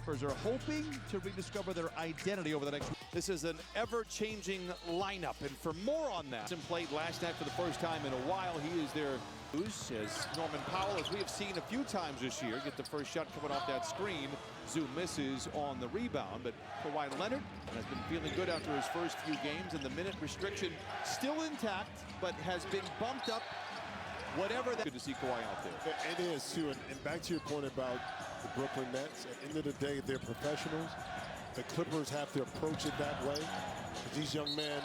Clippers are hoping to rediscover their identity over the next week. This is an ever-changing lineup, and for more on that, played last night for the first time in a while. He is their as Norman Powell, as we have seen a few times this year, get the first shot coming off that screen. Zoo misses on the rebound, but Kawhi Leonard has been feeling good after his first few games, and the minute restriction still intact, but has been bumped up. Whatever that, good to see Kawhi out there. It is too, and back to your point about the Brooklyn Nets. At the end of the day, they're professionals. The Clippers have to approach it that way. These young men,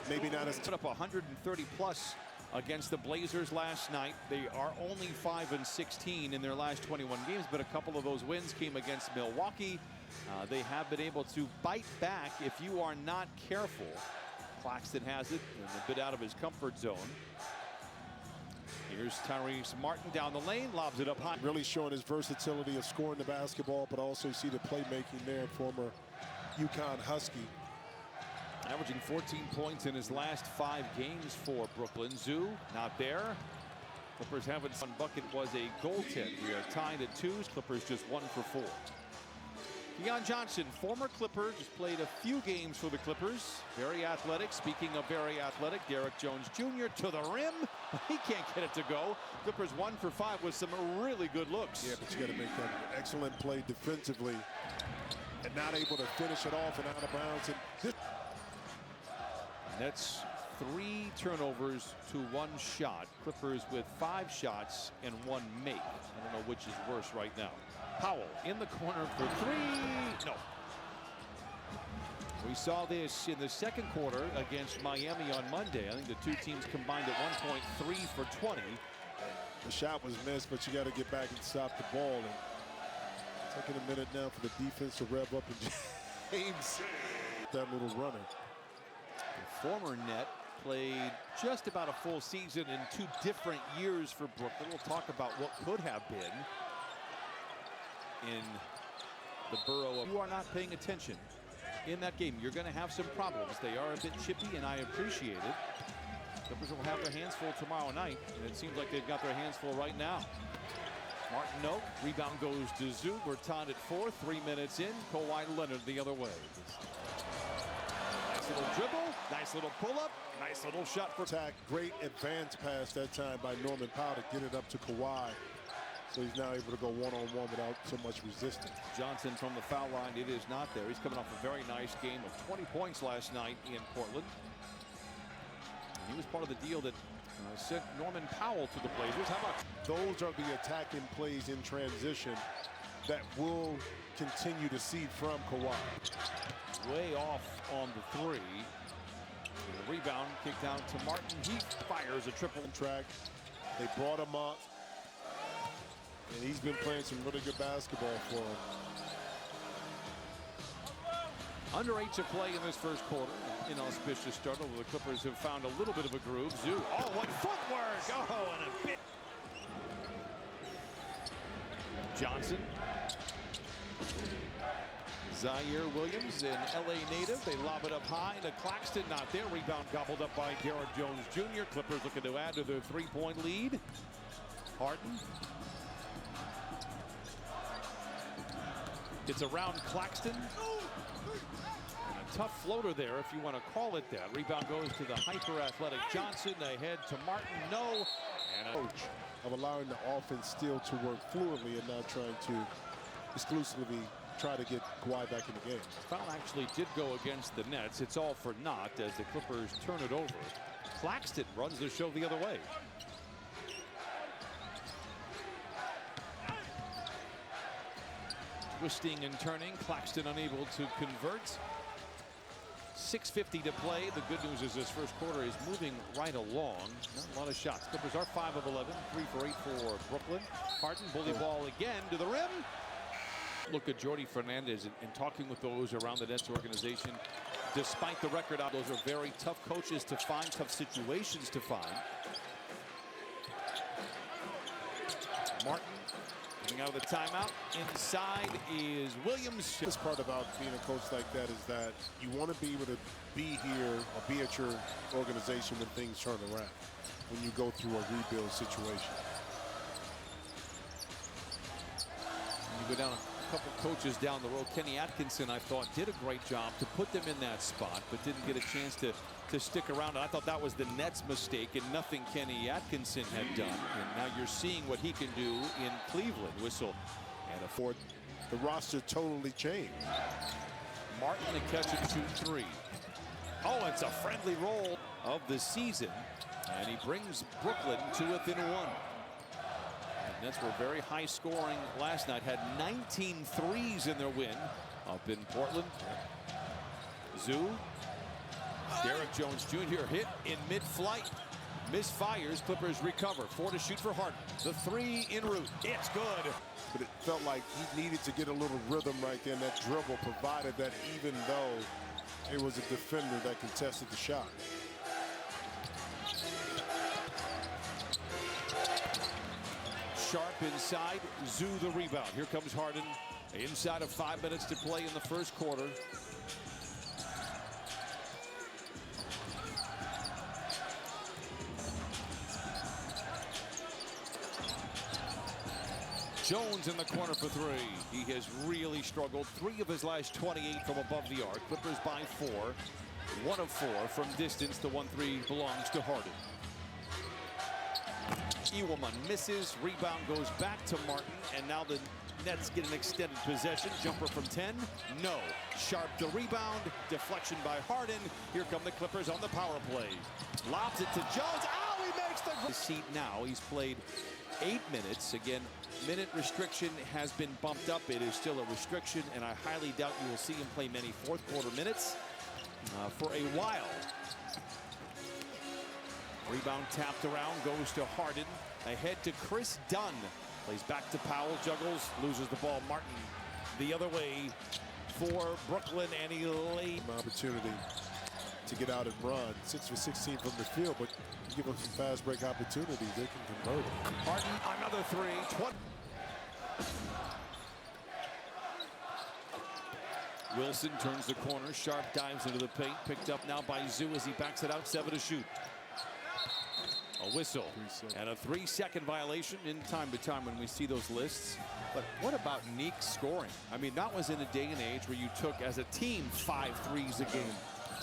maybe not as put up 130 plus against the Blazers last night. They are only 5-16 in their last 21 games, but a couple of those wins came against Milwaukee. They have been able to bite back if you are not careful. Claxton has it, and a bit out of his comfort zone. Here's Tyrese Martin down the lane, lobs it up high. Really showing his versatility of scoring the basketball, but also see the playmaking there, former UConn Husky. Averaging 14 points in his last 5 games for Brooklyn. Zoo not there. Clippers haven't. One bucket was a goaltend. We are tied at 2. Clippers just 1 for 4. Keon Johnson, former Clipper, just played a few games for the Clippers. Very athletic. Speaking of very athletic, Derek Jones Jr. to the rim. He can't get it to go. Clippers 1 for 5 with some really good looks. Yeah, but you got to make that excellent play defensively and not able to finish it off and out of bounds. And Nets 3 turnovers to 1 shot. Clippers with 5 shots and 1 make. I don't know which is worse right now. Powell in the corner for 3. No. We saw this in the second quarter against Miami on Monday. I think the two teams combined at one point 3 for 20. The shot was missed, but you got to get back and stop the ball. And taking a minute now for the defense to rev up and James, that little runner. The former Net played just about a full season in 2 different years for Brooklyn. We'll talk about what could have been in the borough of. You are not paying attention in that game. You're going to have some problems. They are a bit chippy, and I appreciate it. Clippers will have their hands full tomorrow night, and it seems like they've got their hands full right now. Martin, no. Rebound goes to Zoo. We're tied at 4. 3 minutes in. Kawhi Leonard the other way. Nice little dribble. Nice little pull-up. Nice little shot for attack. Great advance pass that time by Norman Powell to get it up to Kawhi. So he's now able to go one-on-one without so much resistance. Johnson from the foul line. It is not there. He's coming off a very nice game of 20 points last night in Portland. And he was part of the deal that sent Norman Powell to the Blazers. How about those are the attacking plays in transition that will continue to see from Kawhi. Way off on the 3. The rebound kicked out to Martin. He fires a triple. Track. They brought him up. And he's been playing some really good basketball for him. Under 8 to play in this first quarter. Inauspicious start, although the Clippers have found a little bit of a groove. Zoo. Oh, what footwork! Oh, and a bit. Johnson. Zaire Williams, an LA native. They lob it up high to Claxton. Not there. Rebound gobbled up by Derek Jones Jr. Clippers looking to add to their 3-point lead. Harden. It's around Claxton. And a tough floater there, if you want to call it that. Rebound goes to the hyper-athletic Johnson. Ahead to Martin. No. And a coach of allowing the offense still to work fluidly and not trying to exclusively try to get Kawhi back in the game. Foul actually did go against the Nets. It's all for naught as the Clippers turn it over. Claxton runs the show the other way. Twisting and turning. Claxton unable to convert. 6:50 to play. The good news is this first quarter is moving right along. Not a lot of shots. Clippers are 5 of 11. 3 for 8 for Brooklyn. Harden, bully ball again to the rim. Look at Jordi Fernandez and talking with those around the Nets organization. Despite the record, those are very tough coaches to find, tough situations to find. Martin coming out of the timeout. Inside is Williams. This part about being a coach like that is that you want to be able to be here or be at your organization when things turn around, when you go through a rebuild situation. You go down couple coaches down the road. Kenny Atkinson, I thought, did a great job to put them in that spot, but didn't get a chance to stick around. And I thought that was the Nets' mistake and nothing Kenny Atkinson had done. And now you're seeing what he can do in Cleveland. Whistle and a fourth. The roster totally changed. Martin to catch and shoot three. Oh, it's a friendly roll of the season. And he brings Brooklyn to within one. The Nets were very high scoring last night. Had 19 threes in their win up in Portland. Zoo. Derek Jones Jr. hit in mid-flight. Misfires. Clippers recover. 4 to shoot for Harden. The 3 en route. It's good. But it felt like he needed to get a little rhythm right there. And that dribble provided that, even though it was a defender that contested the shot. Sharp inside. Zoo the rebound. Here comes Harden. Inside of 5 minutes to play in the first quarter. Jones in the corner for 3. He has really struggled. 3 of his last 28 from above the arc. Clippers by 4. 1 of 4 from distance. The 1-3 belongs to Harden. Ewelman misses. Rebound goes back to Martin. And now the Nets get an extended possession. Jumper from 10. No. Sharp the rebound. Deflection by Harden. Here come the Clippers on the power play. Lobs it to Jones. Ow, he makes the seat now. He's played 8 minutes. Again, minute restriction has been bumped up. It is still a restriction, and I highly doubt you will see him play many fourth quarter minutes for a while. Rebound tapped around, goes to Harden. Ahead to Chris Dunn. Plays back to Powell, juggles, loses the ball. Martin the other way for Brooklyn, and he laid An opportunity to get out and run. 6 for 16 from the field, but you give them some fast break opportunities, they can convert it. Harden, another 3. 20. Wilson turns the corner. Sharp dives into the paint. Picked up now by Zoo as he backs it out. 7 to shoot. A whistle and a 3-second violation in time to time when we see those lists. But what about Neek scoring? I mean, that was in a day and age where you took as a team 5 threes a game.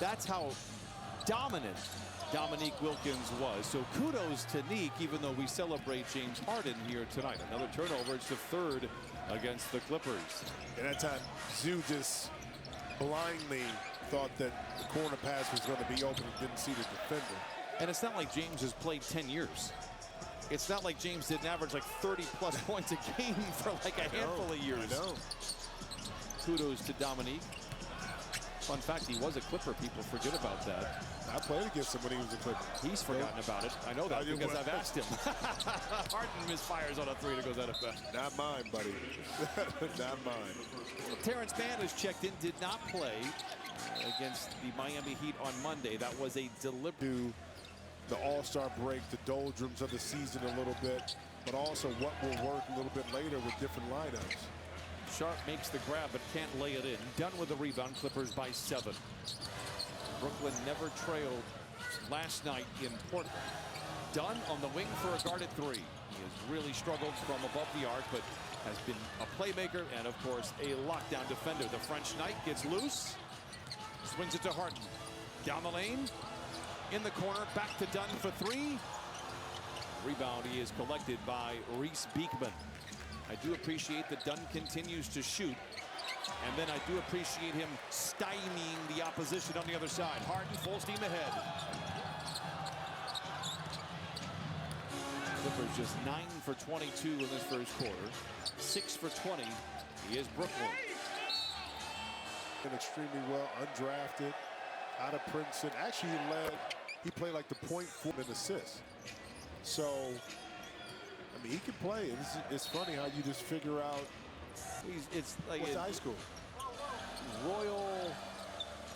That's how dominant Dominique Wilkins was. So kudos to Neek, even though we celebrate James Harden here tonight. Another turnover. It's the 3rd against the Clippers. And that time, Zoo just blindly thought that the corner pass was going to be open and didn't see the defender. And it's not like James has played 10 years. It's not like James didn't average like 30-plus points a game for like a handful of years. I know. Kudos to Dominique. Fun fact, he was a Clipper. People forget about that. I played against him when he was a Clipper. He's forgotten about it. I know that because I've asked him. Harden misfires on a 3 that goes out of bounds. Not mine, buddy. Not mine. Terrence Mann has checked in, did not play against the Miami Heat on Monday. That was a deliberate. The All-Star break, the doldrums of the season a little bit, but also what will work a little bit later with different lineups. Sharp makes the grab but can't lay it in. Done with the rebound. Clippers by 7. Brooklyn never trailed last night in Portland. Dunn on the wing for a guarded 3. He has really struggled from above the arc, but has been a playmaker and, of course, a lockdown defender. The French Knight gets loose, swings it to Harden. Down the lane, in the corner, back to Dunn for 3. Rebound he is collected by Reese Beekman. I do appreciate that Dunn continues to shoot. And then I do appreciate him stymieing the opposition on the other side. Harden full steam ahead. Clippers just 9 for 22 in this first quarter. 6 for 20 is Brooklyn. Been extremely well, undrafted, out of Princeton. Actually, he played like the point forward and assist. So, I mean, he can play. It's funny how you just figure out. It's like what's high school?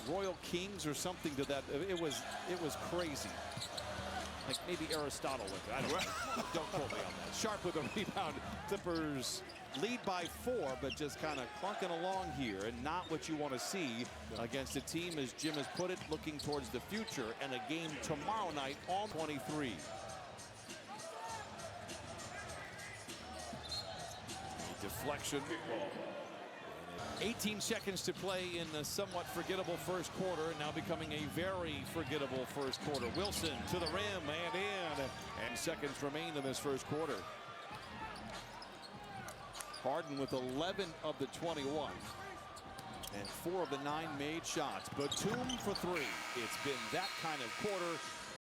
Royal Kings or something to that. It was crazy. Like maybe Aristotle with it. I don't know. Don't quote me on that. Sharp with a rebound. Clippers lead by 4, but just kind of clunking along here, and not what you want to see against a team, as Jim has put it, looking towards the future and a game tomorrow night on 23. Deflection 18 seconds to play in the somewhat forgettable first quarter, now becoming a very forgettable first quarter. Wilson to the rim and in, and seconds remain in this first quarter. Harden with 11 of the 21. And 4 of the 9 made shots. Batum for 3. It's been that kind of quarter.